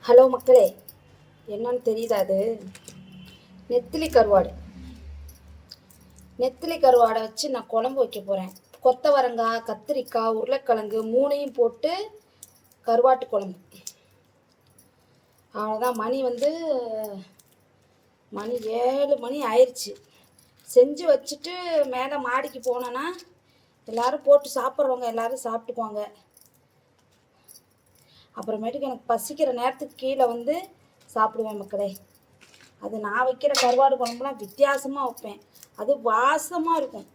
Hello மக்களே, என்னன்னு தெரியுதா? அது நெத்திலி கருவாடு. நெத்திலி கருவாடை வச்சு நான் குழம்பு வைக்க போகிறேன். கொத்தவரங்காய், கத்திரிக்காய், உருளைக்கிழங்கு மூணையும் போட்டு கருவாட்டு குழம்பு. அவ்வளோதான். மணி 7 மணி ஆயிடுச்சு. செஞ்சு வச்சுட்டு மேலே மாடிக்கு போனேன்னா எல்லோரும் போட்டு சாப்பிட்றவங்க எல்லோரும் சாப்பிட்டுக்குவாங்க. அப்புறமேட்டுக்கு எனக்கு பசிக்கிற நேரத்துக்கு கீழே வந்து சாப்பிடுவேன் மக்களே. அது நான் வைக்கிற கருவாடு குழம்புலாம் வித்தியாசமாக வைப்பேன். அது வாசமாக இருக்கும்.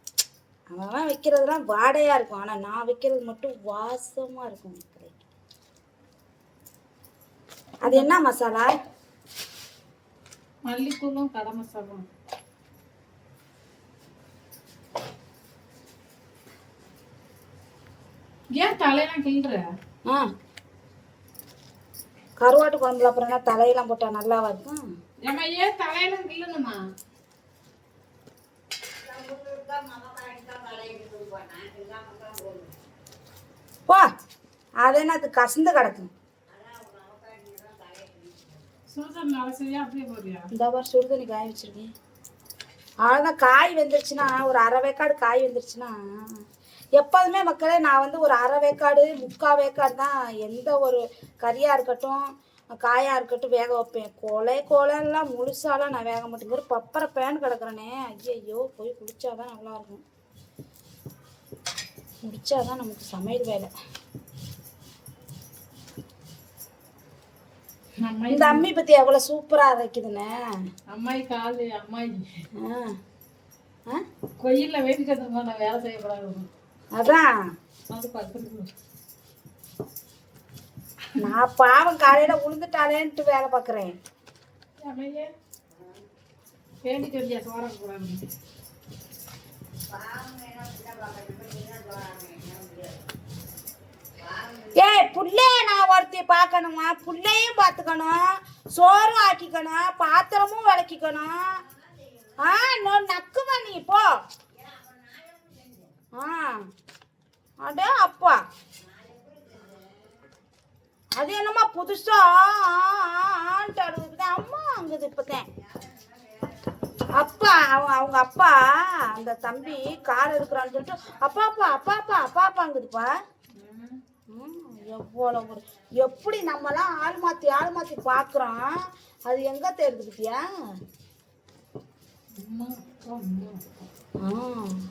அவன் வைக்கிறதுலாம் வாடையாக இருக்கும், ஆனால் நான் வைக்கிறது மட்டும் வாசமாக இருக்கும் மக்களே. அது என்ன மசாலா? மல்லித்தூளும் கரம் மசாலும். ஏன் தலையெல்லாம் கிள்ற? கருவாட்டு குழம்புல அப்புறம் என்ன தலையெல்லாம் போட்டா நல்லாவா இருக்கும்? ஏமா ஏன் தலையெல்லாம் கிள்ளணுமா? போ, அது என்ன அது கசந்து கிடக்கும். இந்த மாதிரி சுடுதண்ணி காய வச்சிருக்கேன். அவ்வளோதான். காய் வெந்துருச்சுன்னா ஒரு அரை வேக்காடு காய் வெந்துருச்சுன்னா எப்போதுமே மக்களே நான் வந்து ஒரு அரை வேக்காடு 3/4 வேக்காடு தான் எந்த ஒரு கறியாக இருக்கட்டும் காயாக இருக்கட்டும் வேக வைப்பேன். கொலைலாம் முழுசாலாம் நான் வேக மாட்டேங்கிற பப்பரை பேன் கிடக்குறேனே. ஐயோ, போய் குடித்தாதான் நல்லாயிருக்கும். முடிச்சாதான் நமக்கு சமையல் வேலை. இந்த அம்மி பத்தி எவ்வளவு சூப்பரா அரைக்குதுன்னு. அம்மாயி காலு அம்மாயி கோயில்ல வேண்டிட்டு நான் வேலை செய்யக்கூடாது. அதான் நான் பாவம் காலையில உளுந்துட்டாலேன்ட்டு வேலை பார்க்குறேன். வேண்டிட்டு வந்தியா சோறக்கூடாது. ஏய், புள்ளைய நான் ஒருத்தி பார்க்கணுமா? புள்ளையும் பார்த்துக்கணும், சோறும் ஆக்கிக்கணும், பாத்திரமும் விளக்கிக்கணும். இன்னொரு நக்குமா நீ போ. அடே அப்பா, அது என்னம்மா புதுசா அம்மா அங்குது இப்போதான். அப்பா அவங்க அப்பா அந்த தம்பி கார் எடுக்கிறான்னு சொல்லிட்டு அப்பாப்பாங்குதுப்பா. எவ்வளவு எப்படி நம்மலாம் ஆள் மாற்றி பார்க்குறோம். அது எங்கே தெரியுது பத்தியா?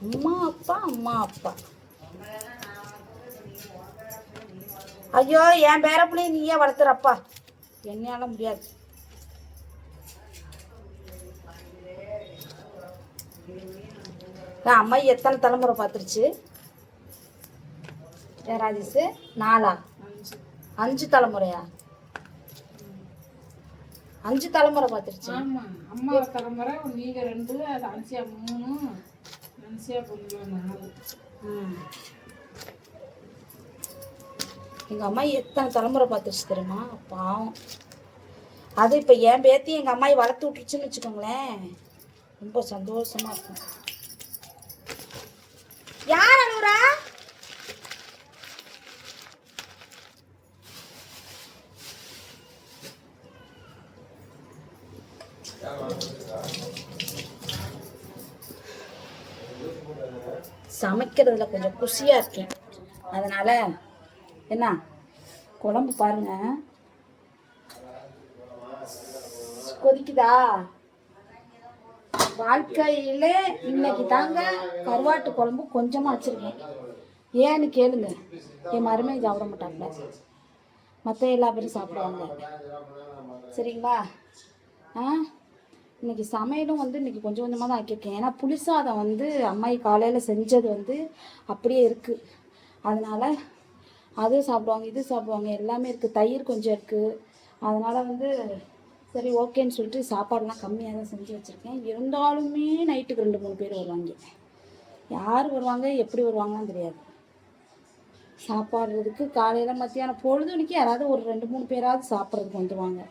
அம்மா அப்பா. ஐயோ, என் பேர பிள்ளைய நீயே வளர்த்துறப்பா, என்னால முடியாது. அம்மா எத்தனை தலைமுறை பார்த்துருச்சு? ராஜேஷ் 4 5 தலைமுறையா? 5 தலைமுறை பார்த்துருச்சு. அம்மா தலைமுறை, நீங்க 2, அது அன்சியா 3, அன்சியா பொண்ணு 4. எங்கள் அம்மா எத்தனை தலைமுறை பார்த்துருச்சு தெரியுமா? பாவம். அது இப்போ என் பேத்தி எங்கள் அம்மாயை வளர்த்து விட்டுருச்சுன்னு வச்சுக்கோங்களேன், ரொம்ப சந்தோஷமா இருக்கும். யார் அழுவுறா? சமைக்கிறதுல கொஞ்சம் குஷியா இருக்கேன். அதனால என்ன குழம்பு பாருங்க கொதிக்குதா. வாழ்க்கையில இன்னைக்கு தாங்க கருவாட்டு குழம்பு கொஞ்சமா வச்சிருக்கேன். ஏன்னு கேளுங்க, என் மருமையை சாப்பிட மாட்டாங்க, மற்ற எல்லா பேரும் சாப்பிடுவாங்க. சரிங்களா? இன்னைக்கு சமையலும் வந்து இன்னைக்கு கொஞ்சம் கொஞ்சமாக தான் ஆக்கியிருக்கேன். ஏன்னா புளிசாதம் வந்து அம்மாயி காலையில் செஞ்சது வந்து அப்படியே இருக்குது. அதனால் அது சாப்பிடுவாங்க, இது சாப்பிடுவாங்க, எல்லாமே இருக்குது. தயிர் கொஞ்சம் இருக்குது. அதனால் வந்து சரி ஓகேன்னு சொல்லிட்டு சாப்பாடெலாம் கம்மியாக தான் செஞ்சு வச்சுருக்கேன். இருந்தாலுமே நைட்டுக்கு 2-3 பேர் வருவாங்க. யார் வருவாங்க எப்படி வருவாங்கன்னு தெரியாது. சாப்பாடுறதுக்கு காலையில் மத்தியானம் பொழுதுனிக்கு யாராவது ஒரு 2-3 பேராவது சாப்பிட்றதுக்கு வந்துடுவாங்க.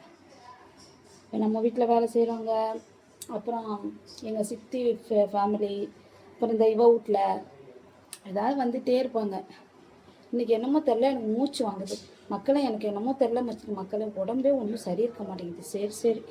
நம்ம வீட்டில் வேலை செய்கிறவங்க, அப்புறம் எங்கள் சித்தி ஃபேமிலி, அப்புறம் இந்த இவ வீட்டில் ஏதாவது வந்துகிட்டே இருப்பாங்க. இன்றைக்கி என்னமோ தெரியல, எனக்கு மூச்சு வாங்குது. மக்களே எனக்கு என்னமோ தெரில மச்சி, மக்களே உடம்பே ஒன்றும் சரி இருக்க மாட்டேங்குது. சரி சரி.